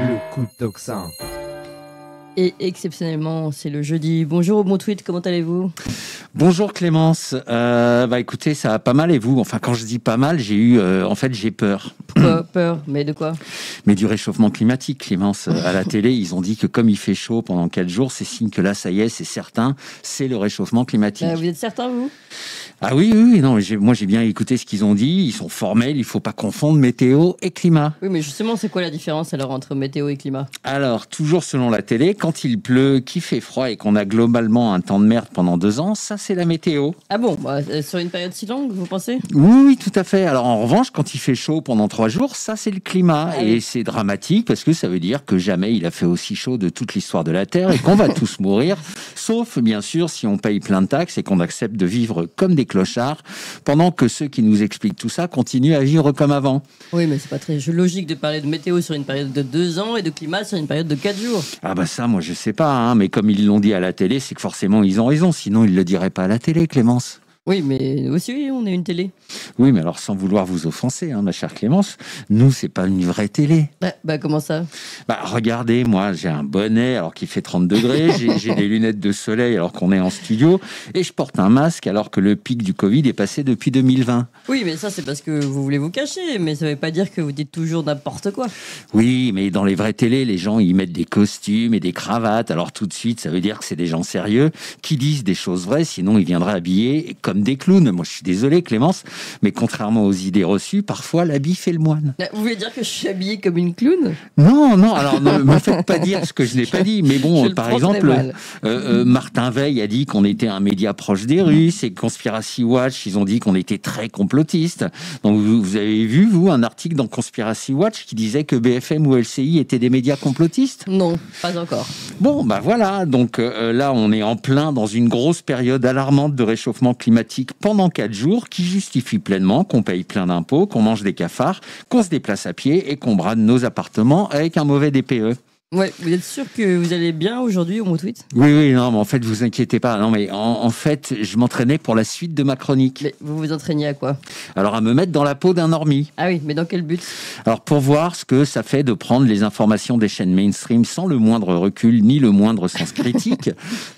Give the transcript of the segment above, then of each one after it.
Le coup de tocsin. Et exceptionnellement, c'est le jeudi. Bonjour au bon tweet, comment allez-vous ? Bonjour Clémence, écoutez, ça va pas mal et vous ? Enfin, quand je dis pas mal, j'ai peur. Pourquoi peur ? Mais de quoi ? Mais du réchauffement climatique, Clémence. À la télé, ils ont dit que comme il fait chaud pendant 4 jours, c'est signe que là, ça y est, c'est certain, c'est le réchauffement climatique. Vous êtes certain, vous ? Ah oui, non, moi j'ai bien écouté ce qu'ils ont dit, ils sont formels, il faut pas confondre météo et climat. Oui, mais justement, c'est quoi la différence alors entre météo et climat ? Alors, toujours selon la télé, quand il pleut, qu'il fait froid et qu'on a globalement un temps de merde pendant 2 ans, ça c'est la météo. Ah bon, sur une période si longue, vous pensez ? Oui, tout à fait. Alors en revanche, quand il fait chaud pendant 3 jours, ça c'est le climat. Ah, et oui. c'est dramatique parce que ça veut dire que jamais il a fait aussi chaud de toute l'histoire de la Terre et qu'on va tous mourir, sauf bien sûr si on paye plein de taxes et qu'on accepte de vivre comme des clochards, pendant que ceux qui nous expliquent tout ça continuent à vivre comme avant. Oui, mais c'est pas très logique de parler de météo sur une période de 2 ans et de climat sur une période de 4 jours. Ah bah ça, moi je sais pas, hein, mais comme ils l'ont dit à la télé, c'est que forcément ils ont raison, sinon ils le diraient pas à la télé, Clémence. Oui, mais aussi, oui, on est une télé. Oui, mais alors sans vouloir vous offenser, hein, ma chère Clémence, nous c'est pas une vraie télé. Comment ça ? Regardez, moi j'ai un bonnet alors qu'il fait 30 degrés, j'ai des lunettes de soleil alors qu'on est en studio, et je porte un masque alors que le pic du Covid est passé depuis 2020. Oui, mais ça, c'est parce que vous voulez vous cacher, mais ça veut pas dire que vous dites toujours n'importe quoi. Oui, mais dans les vraies télés, les gens ils mettent des costumes et des cravates, alors tout de suite ça veut dire que c'est des gens sérieux qui disent des choses vraies, sinon ils viendraient habillés comme des clowns. Moi je suis désolé Clémence, mais contrairement aux idées reçues, parfois l'habit fait le moine. Vous voulez dire que je suis habillée comme une clown ? Non, alors ne me faites pas dire ce que je n'ai pas dit, mais bon, par exemple, Martin Veil a dit qu'on était un média proche des Russes, et Conspiracy Watch, ils ont dit qu'on était très complotiste. Donc vous avez vu, vous, un article dans Conspiracy Watch qui disait que BFM ou LCI étaient des médias complotistes ? Non, pas encore. Bon, voilà, donc là on est en plein dans une grosse période alarmante de réchauffement climatique pendant 4 jours qui justifie pleinement qu'on paye plein d'impôts, qu'on mange des cafards, qu'on se déplace à pied et qu'on brade nos appartements avec un mauvais DPE. Ouais, vous êtes sûr que vous allez bien aujourd'hui au mot tweet ? Oui, non, mais en fait, vous inquiétez pas. Non, mais en fait, je m'entraînais pour la suite de ma chronique. Mais vous vous entraîniez à quoi ? Alors, à me mettre dans la peau d'un normie. Ah oui, mais dans quel but ? Alors, pour voir ce que ça fait de prendre les informations des chaînes mainstream sans le moindre recul, ni le moindre sens critique,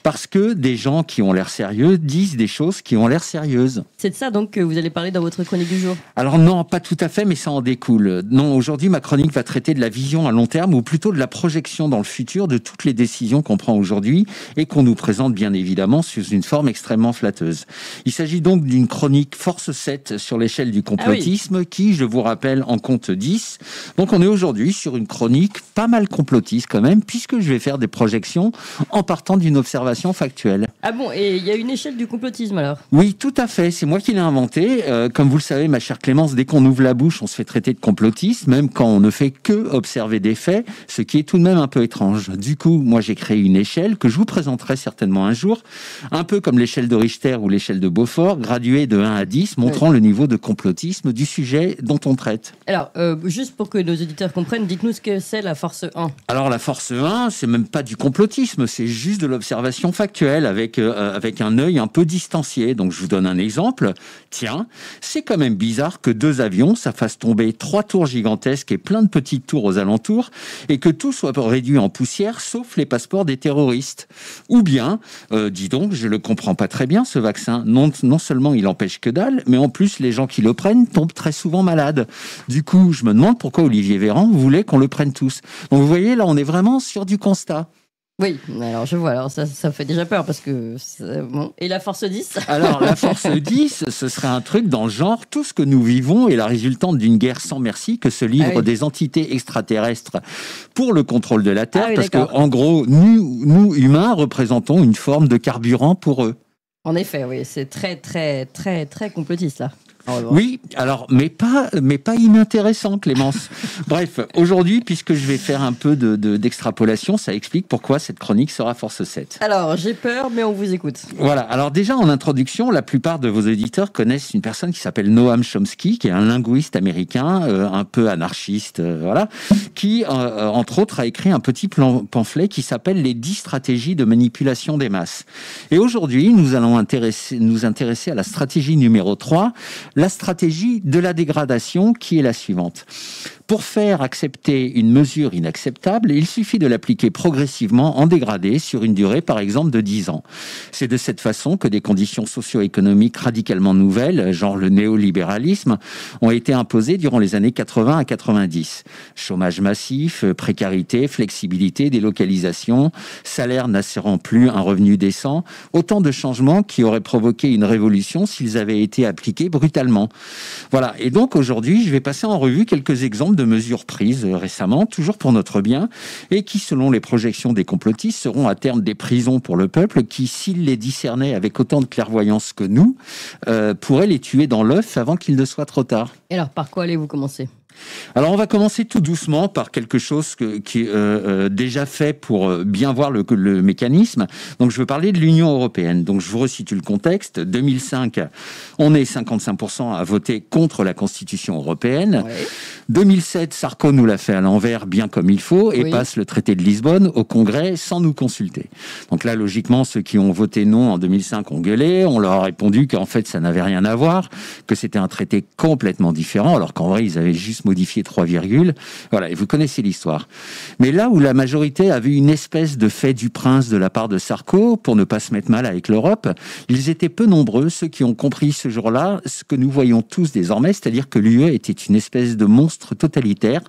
parce que des gens qui ont l'air sérieux disent des choses qui ont l'air sérieuses. C'est de ça donc que vous allez parler dans votre chronique du jour ? Alors non, pas tout à fait, mais ça en découle. Non, aujourd'hui, ma chronique va traiter de la vision à long terme, ou plutôt de la projection dans le futur de toutes les décisions qu'on prend aujourd'hui et qu'on nous présente bien évidemment sous une forme extrêmement flatteuse. Il s'agit donc d'une chronique Force 7 sur l'échelle du complotisme qui, je vous rappelle, en compte 10. Donc on est aujourd'hui sur une chronique pas mal complotiste quand même, puisque je vais faire des projections en partant d'une observation factuelle. Ah bon, et il y a une échelle du complotisme alors ? Oui, tout à fait, c'est moi qui l'ai inventé. Comme vous le savez, ma chère Clémence, dès qu'on ouvre la bouche, on se fait traiter de complotiste, même quand on ne fait que observer des faits, ce qui est tout de même un peu étrange. Du coup, moi j'ai créé une échelle que je vous présenterai certainement un jour, un peu comme l'échelle de Richter ou l'échelle de Beaufort, graduée de 1 à 10, montrant le niveau de complotisme du sujet dont on traite. Alors, juste pour que nos auditeurs comprennent, dites-nous ce que c'est la force 1. Alors la force 1, c'est même pas du complotisme, c'est juste de l'observation factuelle avec un œil un peu distancié. Donc je vous donne un exemple. Tiens, c'est quand même bizarre que 2 avions, ça fasse tomber 3 tours gigantesques et plein de petites tours aux alentours, et que tout soit réduit en poussière, sauf les passeports des terroristes. Ou bien, dis donc, je le comprends pas très bien, ce vaccin. Non seulement il empêche que dalle, mais en plus, les gens qui le prennent tombent très souvent malades. Du coup, je me demande pourquoi Olivier Véran voulait qu'on le prenne tous. Donc, vous voyez, là, on est vraiment sur du constat. Oui, alors je vois, alors ça fait déjà peur parce que... Bon. Et la force 10 ? Alors, la force 10, ce serait un truc dans le genre, tout ce que nous vivons est la résultante d'une guerre sans merci que se livrent des entités extraterrestres pour le contrôle de la Terre, parce qu'en gros, nous, humains, représentons une forme de carburant pour eux. En effet, oui, c'est très, très, très, très complotiste, là. Oui, alors, mais pas inintéressant, Clémence. Bref, aujourd'hui, puisque je vais faire un peu d'extrapolation, ça explique pourquoi cette chronique sera Force 7. Alors, j'ai peur, mais on vous écoute. Voilà, alors déjà, en introduction, la plupart de vos auditeurs connaissent une personne qui s'appelle Noam Chomsky, qui est un linguiste américain, un peu anarchiste, qui, entre autres, a écrit un petit pamphlet qui s'appelle « Les 10 stratégies de manipulation des masses ». Et aujourd'hui, nous allons nous intéresser à la stratégie numéro 3, la stratégie de la dégradation qui est la suivante. Pour faire accepter une mesure inacceptable, il suffit de l'appliquer progressivement en dégradé sur une durée, par exemple, de 10 ans. C'est de cette façon que des conditions socio-économiques radicalement nouvelles, genre le néolibéralisme, ont été imposées durant les années 80 à 90. Chômage massif, précarité, flexibilité, délocalisation, salaire n'assurant plus un revenu décent, autant de changements qui auraient provoqué une révolution s'ils avaient été appliqués brutalement. Voilà, et donc aujourd'hui, je vais passer en revue quelques exemples de mesures prises récemment, toujours pour notre bien, et qui, selon les projections des complotistes, seront à terme des prisons pour le peuple qui, s'il les discernait avec autant de clairvoyance que nous, pourrait les tuer dans l'œuf avant qu'il ne soit trop tard. Et alors, par quoi allez-vous commencer ? Alors, on va commencer tout doucement par quelque chose qui est déjà fait pour bien voir le mécanisme. Donc, je veux parler de l'Union européenne. Donc, je vous resitue le contexte. 2005, on est 55% à voter contre la Constitution européenne. Ouais. 2007, Sarko nous l'a fait à l'envers, bien comme il faut, et passe le traité de Lisbonne au Congrès sans nous consulter. Donc là, logiquement, ceux qui ont voté non en 2005 ont gueulé. On leur a répondu qu'en fait, ça n'avait rien à voir, que c'était un traité complètement différent, alors qu'en vrai, ils avaient juste modifié 3 virgules. Voilà, et vous connaissez l'histoire. Mais là où la majorité a vu une espèce de fait du prince de la part de Sarko, pour ne pas se mettre mal avec l'Europe, ils étaient peu nombreux, ceux qui ont compris ce jour-là ce que nous voyons tous désormais, c'est-à-dire que l'UE était une espèce de monstre totalitaire,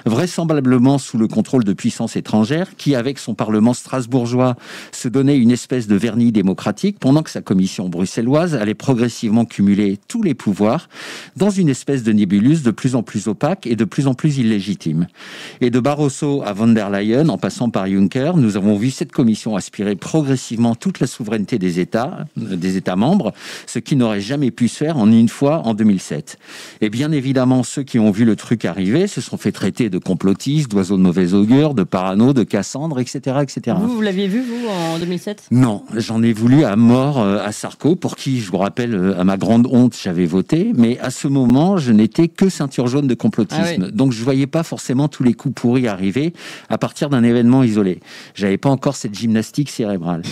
vraisemblablement sous le contrôle de puissances étrangères, qui, avec son parlement strasbourgeois, se donnait une espèce de vernis démocratique, pendant que sa commission bruxelloise allait progressivement cumuler tous les pouvoirs dans une espèce de nébuleuse de plus en plus opaque et de plus en plus illégitime. Et de Barroso à von der Leyen, en passant par Juncker, nous avons vu cette commission aspirer progressivement toute la souveraineté des États membres, ce qui n'aurait jamais pu se faire en une fois en 2007. Et bien évidemment, ceux qui ont vu le truc arriver se sont fait traiter de complotistes, d'oiseaux de mauvais augure, de parano, de Cassandre, etc. etc. Vous l'aviez vu, vous, en 2007 ? Non, j'en ai voulu à mort à Sarko, pour qui, je vous rappelle, à ma grande honte, j'avais voté, mais à ce moment, je n'étais que ceinture jaune de complotisme. Ah oui. Donc je ne voyais pas forcément tous les coups pourris arriver à partir d'un événement isolé. Je n'avais pas encore cette gymnastique cérébrale.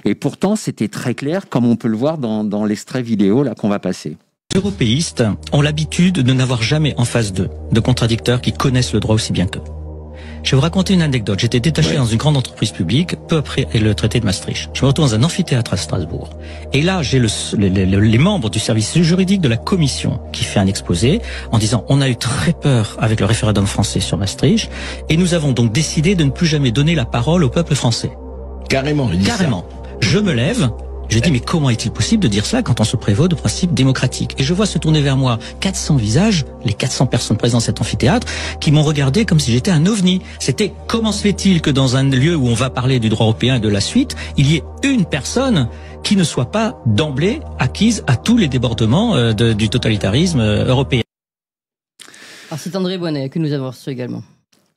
Et pourtant, c'était très clair, comme on peut le voir dans l'extrait vidéo là qu'on va passer. Les européistes ont l'habitude de n'avoir jamais en face d'eux de contradicteurs qui connaissent le droit aussi bien qu'eux. Je vais vous raconter une anecdote. J'étais détaché dans une grande entreprise publique, peu après le traité de Maastricht. Je me retrouve dans un amphithéâtre à Strasbourg. Et là, j'ai les membres du service juridique de la commission qui fait un exposé en disant « On a eu très peur avec le référendum français sur Maastricht et nous avons donc décidé de ne plus jamais donner la parole au peuple français. » Carrément, il dit Carrément. Ça. Je me lève. Je dis, mais comment est-il possible de dire cela quand on se prévaut de principes démocratiques? Et je vois se tourner vers moi 400 visages, les 400 personnes présentes dans cet amphithéâtre, qui m'ont regardé comme si j'étais un ovni. C'était, comment se fait-il que dans un lieu où on va parler du droit européen et de la suite, il y ait une personne qui ne soit pas d'emblée acquise à tous les débordements du totalitarisme européen? Alors c'est André Bonnet que nous avons reçu également.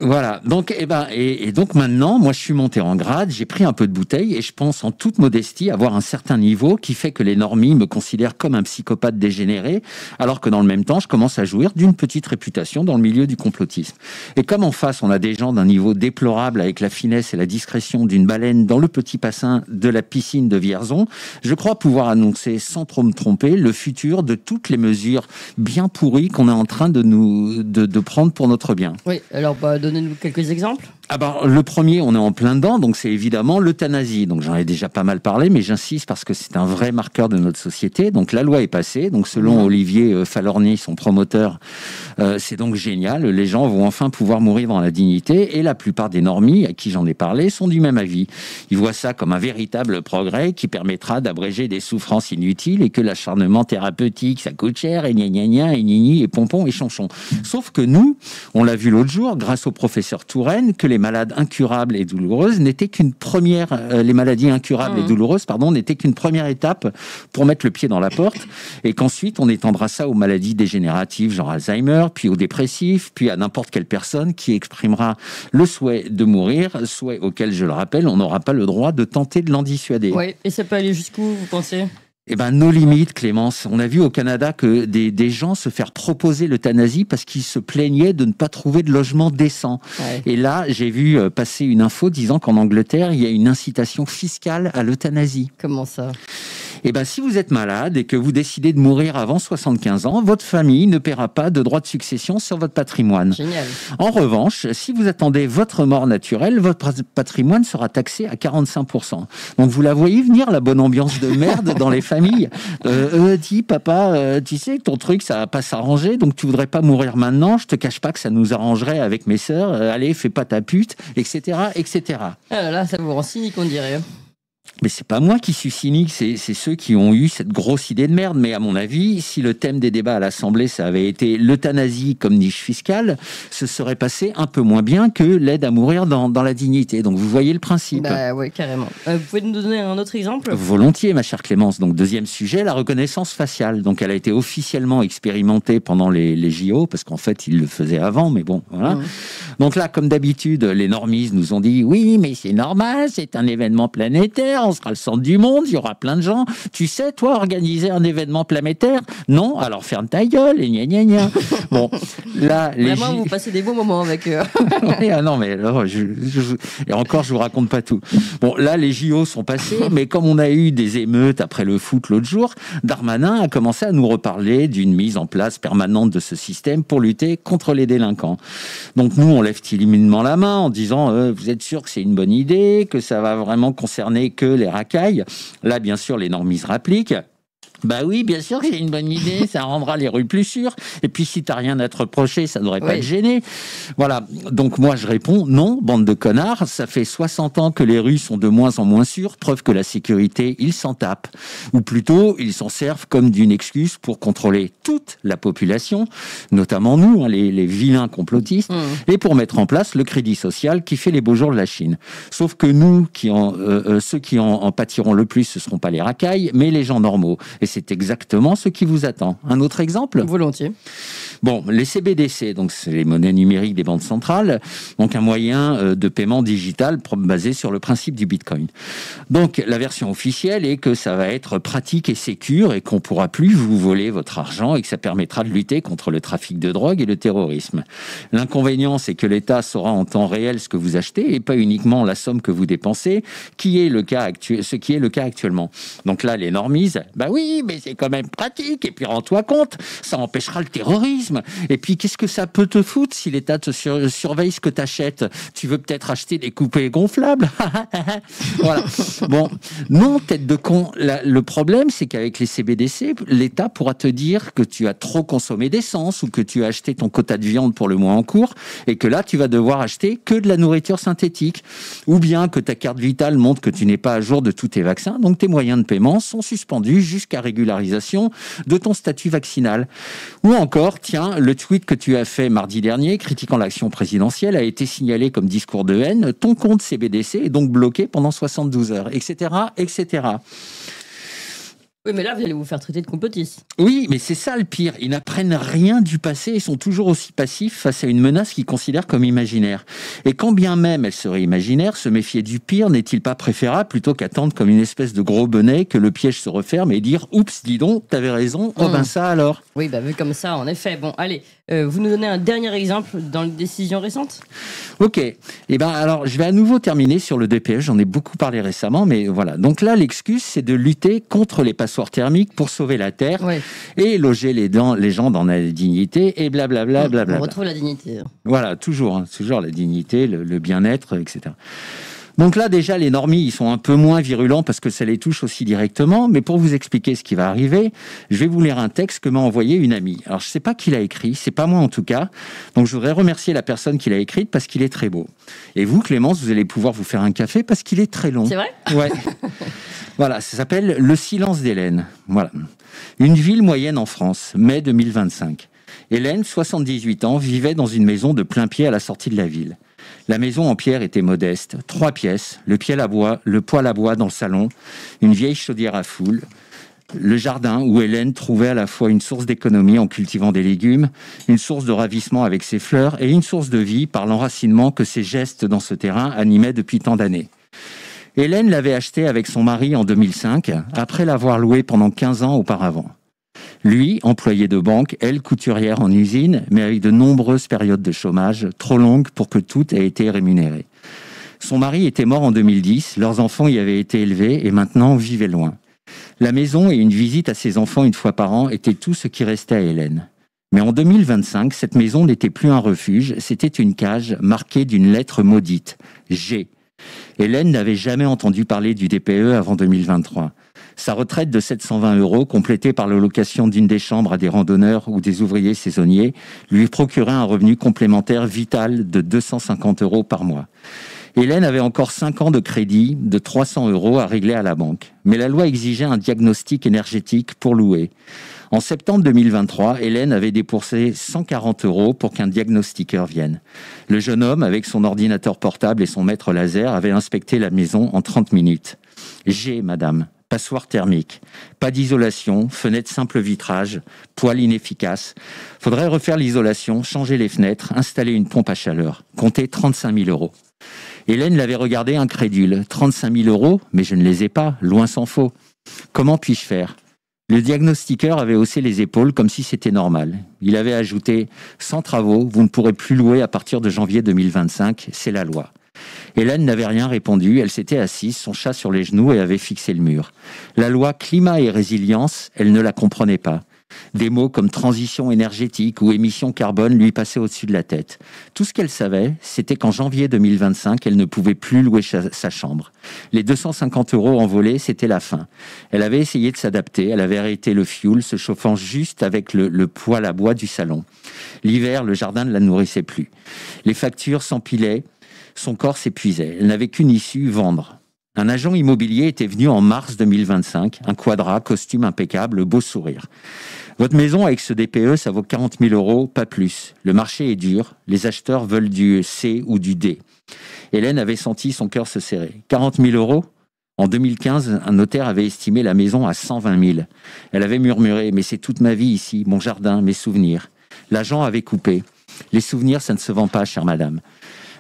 Voilà, donc et donc maintenant, moi je suis monté en grade, j'ai pris un peu de bouteille et je pense en toute modestie avoir un certain niveau qui fait que les normies me considèrent comme un psychopathe dégénéré, alors que dans le même temps, je commence à jouir d'une petite réputation dans le milieu du complotisme. Et comme en face, on a des gens d'un niveau déplorable avec la finesse et la discrétion d'une baleine dans le petit bassin de la piscine de Vierzon, je crois pouvoir annoncer sans trop me tromper le futur de toutes les mesures bien pourries qu'on est en train de prendre pour notre bien. Oui, alors donnez-nous quelques exemples. Le premier, on est en plein dedans, donc c'est évidemment l'euthanasie. Donc j'en ai déjà pas mal parlé, mais j'insiste parce que c'est un vrai marqueur de notre société. Donc la loi est passée. Donc selon Olivier Falorni, son promoteur, c'est donc génial. Les gens vont enfin pouvoir mourir dans la dignité. Et la plupart des normies à qui j'en ai parlé sont du même avis. Ils voient ça comme un véritable progrès qui permettra d'abréger des souffrances inutiles et que l'acharnement thérapeutique, ça coûte cher et gna gna gna et nini et pompon et chanchon. Sauf que nous, on l'a vu l'autre jour, grâce au professeur Touraine, que les malades incurables et douloureuses n'étaient qu'une première, les maladies incurables et douloureuses, n'étaient qu'une première étape pour mettre le pied dans la porte, et qu'ensuite on étendra ça aux maladies dégénératives, genre Alzheimer, puis aux dépressifs, puis à n'importe quelle personne qui exprimera le souhait de mourir, souhait auquel, je le rappelle, on n'aura pas le droit de tenter de l'en dissuader. Oui, et ça peut aller jusqu'où, vous pensez ? Eh ben, nos limites, Clémence. On a vu au Canada que des gens se faire proposer l'euthanasie parce qu'ils se plaignaient de ne pas trouver de logement décent. Ouais. Et là, j'ai vu passer une info disant qu'en Angleterre, il y a une incitation fiscale à l'euthanasie. Comment ça ? Eh ben, si vous êtes malade et que vous décidez de mourir avant 75 ans, votre famille ne paiera pas de droit de succession sur votre patrimoine. Génial. En revanche, si vous attendez votre mort naturelle, votre patrimoine sera taxé à 45%. Donc vous la voyez venir, la bonne ambiance de merde dans les familles. Dis papa, tu sais que ton truc ça va pas s'arranger, donc tu voudrais pas mourir maintenant. Je te cache pas que ça nous arrangerait avec mes sœurs. Allez, fais pas ta pute, etc., etc. Ah là, ça vous rend cynique, on dirait. Mais c'est pas moi qui suis cynique, c'est ceux qui ont eu cette grosse idée de merde. Mais à mon avis, si le thème des débats à l'Assemblée, ça avait été l'euthanasie comme niche fiscale, ce serait passé un peu moins bien que l'aide à mourir dans la dignité. Donc vous voyez le principe. Bah oui, carrément. Vous pouvez nous donner un autre exemple ? Volontiers, ma chère Clémence. Donc deuxième sujet, la reconnaissance faciale. Donc elle a été officiellement expérimentée pendant les JO, parce qu'en fait, ils le faisaient avant, mais bon, voilà. Donc là, comme d'habitude, les normistes nous ont dit « Oui, mais c'est normal, c'est un événement planétaire, on sera le centre du monde, il y aura plein de gens. Tu sais, toi, organiser un événement planétaire? Non, alors ferme ta gueule, et gna gna gna. » Bon, là... Vraiment, vous passez des bons moments avec eux. Oui, ah non, mais alors, et encore, je vous raconte pas tout. Bon, là, les JO sont passés, mais comme on a eu des émeutes après le foot l'autre jour, Darmanin a commencé à nous reparler d'une mise en place permanente de ce système pour lutter contre les délinquants. Donc nous, on lève timidement la main en disant vous êtes sûr que c'est une bonne idée, que ça va vraiment concerner que les racailles? Là, bien sûr, les normistes rappliquent. Bah oui, bien sûr que c'est une bonne idée, ça rendra les rues plus sûres. Et puis si t'as rien à te reprocher, ça devrait pas te gêner. Voilà. Donc moi je réponds non, bande de connards. Ça fait 60 ans que les rues sont de moins en moins sûres, preuve que la sécurité, ils s'en tapent. Ou plutôt, ils s'en servent comme d'une excuse pour contrôler toute la population, notamment nous, hein, les vilains complotistes, et pour mettre en place le crédit social qui fait les beaux jours de la Chine. Sauf que nous, ceux qui en pâtiront le plus, ce seront pas les racailles, mais les gens normaux. Et c'est exactement ce qui vous attend. Un autre exemple ? Volontiers. Bon, les CBDC, donc c'est les monnaies numériques des banques centrales, donc un moyen de paiement digital basé sur le principe du Bitcoin. Donc la version officielle est que ça va être pratique et sécure et qu'on pourra plus vous voler votre argent et que ça permettra de lutter contre le trafic de drogue et le terrorisme. L'inconvénient, c'est que l'État saura en temps réel ce que vous achetez et pas uniquement la somme que vous dépensez, ce qui est le cas actuellement. Donc là, les normisent, bah oui, mais c'est quand même pratique et puis rends-toi compte, ça empêchera le terrorisme. Et puis, qu'est-ce que ça peut te foutre si l'État te surveille ce que tu achètes? Tu veux peut-être acheter des coupées gonflables. Voilà. Bon, non, tête de con. Le problème, c'est qu'avec les CBDC, l'État pourra te dire que tu as trop consommé d'essence ou que tu as acheté ton quota de viande pour le mois en cours et que là, tu vas devoir acheter que de la nourriture synthétique. Ou bien que ta carte vitale montre que tu n'es pas à jour de tous tes vaccins, donc tes moyens de paiement sont suspendus jusqu'à régularisation de ton statut vaccinal. Ou encore, tiens, le tweet que tu as fait mardi dernier, critiquant l'action présidentielle, a été signalé comme discours de haine. Ton compte CBDC est donc bloqué pendant 72 heures, etc., etc. Oui, mais là, vous allez vous faire traiter de complotiste. Oui, mais c'est ça le pire. Ils n'apprennent rien du passé et sont toujours aussi passifs face à une menace qu'ils considèrent comme imaginaire. Et quand bien même elle serait imaginaire, se méfier du pire n'est-il pas préférable plutôt qu'attendre comme une espèce de gros bonnet que le piège se referme et dire « Oups, dis donc, t'avais raison, oh ben ça alors ?» Oui, bah vu comme ça, en effet. Bon, allez, vous nous donnez un dernier exemple dans les décisions récentes ? Ok. Eh ben alors, je vais à nouveau terminer sur le DPE. J'en ai beaucoup parlé récemment, mais voilà. Donc là, l'excuse, c'est de lutter contre les passoires thermiques pour sauver la Terre et loger les gens dans la dignité et blablabla. On retrouve la dignité. Voilà, toujours la dignité, le bien-être, etc. Donc là, déjà, les normies, ils sont un peu moins virulents parce que ça les touche aussi directement. Mais pour vous expliquer ce qui va arriver, je vais vous lire un texte que m'a envoyé une amie. Alors, je ne sais pas qui l'a écrit, c'est pas moi en tout cas. Donc, je voudrais remercier la personne qui l'a écrit parce qu'il est très beau. Et vous, Clémence, vous allez pouvoir vous faire un café parce qu'il est très long. C'est vrai ? Ouais. Voilà, ça s'appelle « Le silence d'Hélène ». Voilà. Une ville moyenne en France, mai 2025. Hélène, 78 ans, vivait dans une maison de plein pied à la sortie de la ville. La maison en pierre était modeste, 3 pièces, le poêle à bois dans le salon, une vieille chaudière à foules, le jardin où Hélène trouvait à la fois une source d'économie en cultivant des légumes, une source de ravissement avec ses fleurs et une source de vie par l'enracinement que ses gestes dans ce terrain animaient depuis tant d'années. Hélène l'avait acheté avec son mari en 2005, après l'avoir loué pendant 15 ans auparavant. Lui, employé de banque, elle, couturière en usine, mais avec de nombreuses périodes de chômage, trop longues pour que tout ait été rémunéré. Son mari était mort en 2010, leurs enfants y avaient été élevés et maintenant vivaient loin. La maison et une visite à ses enfants une fois par an étaient tout ce qui restait à Hélène. Mais en 2025, cette maison n'était plus un refuge, c'était une cage marquée d'une lettre maudite, G. Hélène n'avait jamais entendu parler du DPE avant 2023. Sa retraite de 720 €, complétée par l'allocation d'une des chambres à des randonneurs ou des ouvriers saisonniers, lui procurait un revenu complémentaire vital de 250 € par mois. Hélène avait encore 5 ans de crédit de 300 € à régler à la banque. Mais la loi exigeait un diagnostic énergétique pour louer. En septembre 2023, Hélène avait dépensé 140 € pour qu'un diagnostiqueur vienne. Le jeune homme, avec son ordinateur portable et son mètre laser, avait inspecté la maison en 30 minutes. J'ai, madame, passoire thermique, pas d'isolation, fenêtre simple vitrage, poêle inefficace. Faudrait refaire l'isolation, changer les fenêtres, installer une pompe à chaleur. Comptez 35 000 €. Hélène l'avait regardé incrédule. 35 000 €, mais je ne les ai pas, loin s'en faut. Comment puis-je faire ? Le diagnostiqueur avait haussé les épaules comme si c'était normal. Il avait ajouté « Sans travaux, vous ne pourrez plus louer à partir de janvier 2025, c'est la loi ». Hélène n'avait rien répondu, elle s'était assise, son chat sur les genoux et avait fixé le mur. La loi climat et résilience, elle ne la comprenait pas. Des mots comme transition énergétique ou émission carbone lui passaient au-dessus de la tête. Tout ce qu'elle savait, c'était qu'en janvier 2025, elle ne pouvait plus louer sa chambre. Les 250 € envolés, c'était la fin. Elle avait essayé de s'adapter, elle avait arrêté le fioul, se chauffant juste avec le poêle à bois du salon. L'hiver, le jardin ne la nourrissait plus. Les factures s'empilaient, son corps s'épuisait. Elle n'avait qu'une issue, vendre. Un agent immobilier était venu en mars 2025, un quadra, costume impeccable, beau sourire. Votre maison avec ce DPE, ça vaut 40 000 €, pas plus. Le marché est dur, les acheteurs veulent du C ou du D. Hélène avait senti son cœur se serrer. 40 000 €? En 2015, un notaire avait estimé la maison à 120 000. Elle avait murmuré « Mais c'est toute ma vie ici, mon jardin, mes souvenirs. » L'agent avait coupé. « Les souvenirs, ça ne se vend pas, chère madame. »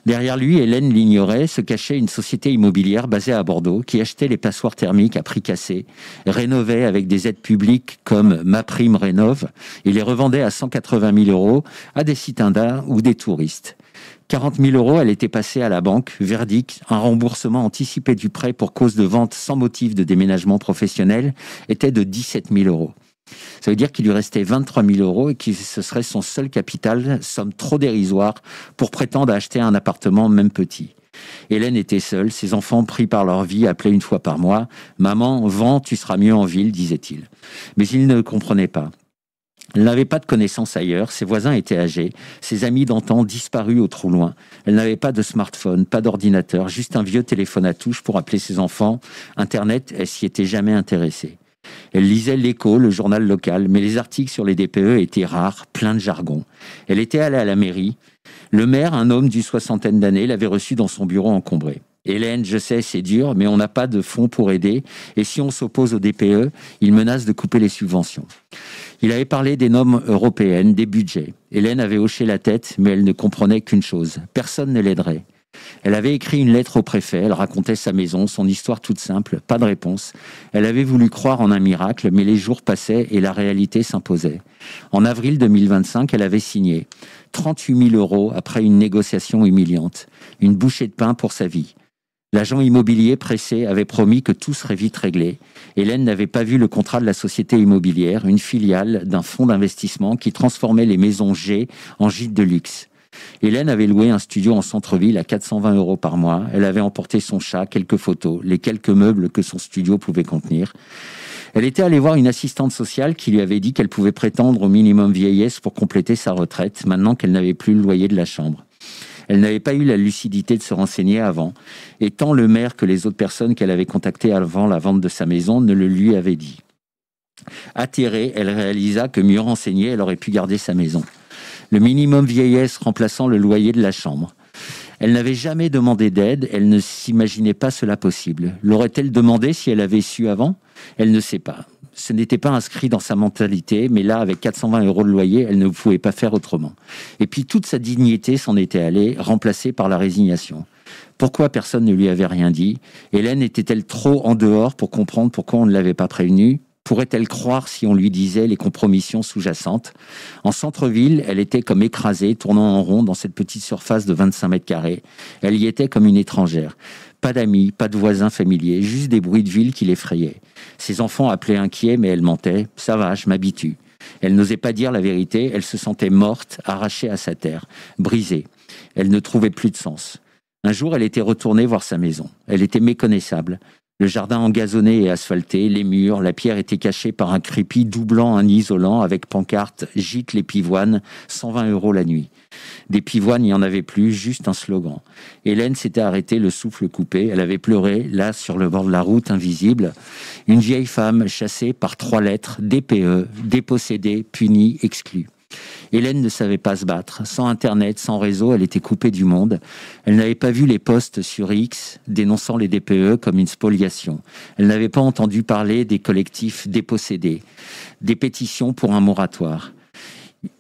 Derrière lui, Hélène l'ignorait, se cachait une société immobilière basée à Bordeaux qui achetait les passoires thermiques à prix cassé, rénovait avec des aides publiques comme MaPrimeRénov' et les revendait à 180 000 € à des citadins ou des touristes. 40 000 €, elle était passée à la banque, verdict, un remboursement anticipé du prêt pour cause de vente sans motif de déménagement professionnel était de 17 000 €. Ça veut dire qu'il lui restait 23 000 € et que ce serait son seul capital, somme trop dérisoire pour prétendre acheter un appartement même petit. Hélène était seule, ses enfants pris par leur vie appelaient une fois par mois « Maman, vends, tu seras mieux en ville », disait-il. Mais il ne comprenait pas. Elle n'avait pas de connaissances ailleurs, ses voisins étaient âgés, ses amis d'antan disparus au trop loin. Elle n'avait pas de smartphone, pas d'ordinateur, juste un vieux téléphone à touche pour appeler ses enfants. Internet, elle s'y était jamais intéressée. Elle lisait l'Écho, le journal local, mais les articles sur les DPE étaient rares, pleins de jargon. Elle était allée à la mairie. Le maire, un homme d'une soixantaine d'années, l'avait reçue dans son bureau encombré. « Hélène, je sais, c'est dur, mais on n'a pas de fonds pour aider. Et si on s'oppose au DPE, il menace de couper les subventions. » Il avait parlé des normes européennes, des budgets. Hélène avait hoché la tête, mais elle ne comprenait qu'une chose. Personne ne l'aiderait. Elle avait écrit une lettre au préfet, elle racontait sa maison, son histoire toute simple, pas de réponse. Elle avait voulu croire en un miracle, mais les jours passaient et la réalité s'imposait. En avril 2025, elle avait signé 38 000 € après une négociation humiliante, une bouchée de pain pour sa vie. L'agent immobilier pressé avait promis que tout serait vite réglé. Hélène n'avait pas vu le contrat de la société immobilière, une filiale d'un fonds d'investissement qui transformait les maisons G en gîtes de luxe. Hélène avait loué un studio en centre-ville à 420 € par mois. Elle avait emporté son chat, quelques photos, les quelques meubles que son studio pouvait contenir. Elle était allée voir une assistante sociale qui lui avait dit qu'elle pouvait prétendre au minimum vieillesse pour compléter sa retraite, maintenant qu'elle n'avait plus le loyer de la chambre. Elle n'avait pas eu la lucidité de se renseigner avant, et tant le maire que les autres personnes qu'elle avait contactées avant la vente de sa maison ne le lui avaient dit. Atterrée, elle réalisa que mieux renseignée, elle aurait pu garder sa maison. Le minimum vieillesse remplaçant le loyer de la chambre. Elle n'avait jamais demandé d'aide, elle ne s'imaginait pas cela possible. L'aurait-elle demandé si elle avait su avant ? Elle ne sait pas. Ce n'était pas inscrit dans sa mentalité, mais là, avec 420 € de loyer, elle ne pouvait pas faire autrement. Et puis toute sa dignité s'en était allée, remplacée par la résignation. Pourquoi personne ne lui avait rien dit ? Hélène était-elle trop en dehors pour comprendre pourquoi on ne l'avait pas prévenue ? Pourrait-elle croire si on lui disait les compromissions sous-jacentes? En centre-ville, elle était comme écrasée, tournant en rond dans cette petite surface de 25 mètres carrés. Elle y était comme une étrangère. Pas d'amis, pas de voisins familiers, juste des bruits de ville qui l'effrayaient. Ses enfants appelaient inquiets, mais elle mentait. « Ça va, je m'habitue ». Elle n'osait pas dire la vérité, elle se sentait morte, arrachée à sa terre, brisée. Elle ne trouvait plus de sens. Un jour, elle était retournée voir sa maison. Elle était méconnaissable. Le jardin engazonné et asphalté, les murs, la pierre était cachée par un crépi doublant un isolant avec pancarte « Gîte les pivoines, 120 € la nuit ». Des pivoines, il n'y en avait plus, juste un slogan. Hélène s'était arrêtée, le souffle coupé. Elle avait pleuré, là, sur le bord de la route, invisible. Une vieille femme chassée par 3 lettres, DPE, dépossédée, punie, exclue. Hélène ne savait pas se battre. Sans Internet, sans réseau, elle était coupée du monde. Elle n'avait pas vu les posts sur X dénonçant les DPE comme une spoliation. Elle n'avait pas entendu parler des collectifs dépossédés, des pétitions pour un moratoire.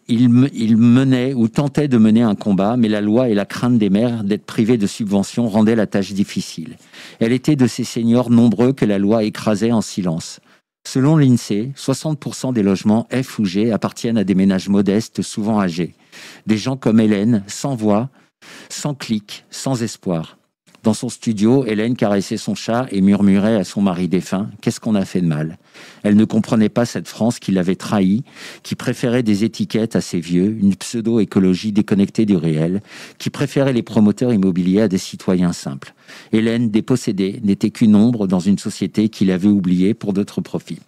Il menait ou tentait de mener un combat, mais la loi et la crainte des maires d'être privés de subventions rendaient la tâche difficile. Elle était de ces seniors nombreux que la loi écrasait en silence. Selon l'INSEE, 60% des logements F ou G appartiennent à des ménages modestes, souvent âgés. Des gens comme Hélène, sans voix, sans clic, sans espoir. Dans son studio, Hélène caressait son chat et murmurait à son mari défunt « Qu'est-ce qu'on a fait de mal ?» Elle ne comprenait pas cette France qui l'avait trahie, qui préférait des étiquettes à ses vieux, une pseudo-écologie déconnectée du réel, qui préférait les promoteurs immobiliers à des citoyens simples. Hélène, dépossédée, n'était qu'une ombre dans une société qui l'avait oubliée pour d'autres profits.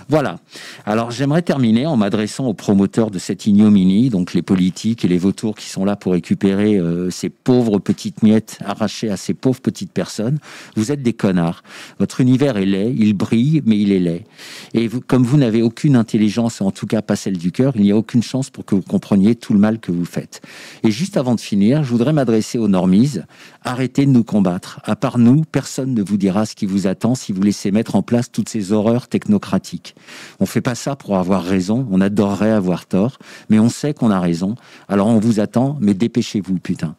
Voilà. Alors j'aimerais terminer en m'adressant aux promoteurs de cette ignominie, donc les politiques et les vautours qui sont là pour récupérer ces pauvres petites miettes arrachées à ces pauvres petites personnes. Vous êtes des connards. Votre univers est laid, il brille, mais il est laid. Et vous, comme vous n'avez aucune intelligence, en tout cas pas celle du cœur, il n'y a aucune chance pour que vous compreniez tout le mal que vous faites. Et juste avant de finir, je voudrais m'adresser aux normies. Arrêtez de nous combattre. À part nous, personne ne vous dira ce qui vous attend si vous laissez mettre en place toutes ces horreurs technocratiques. On fait pas ça pour avoir raison, on adorerait avoir tort, mais on sait qu'on a raison. Alors on vous attend, mais dépêchez-vous, putain.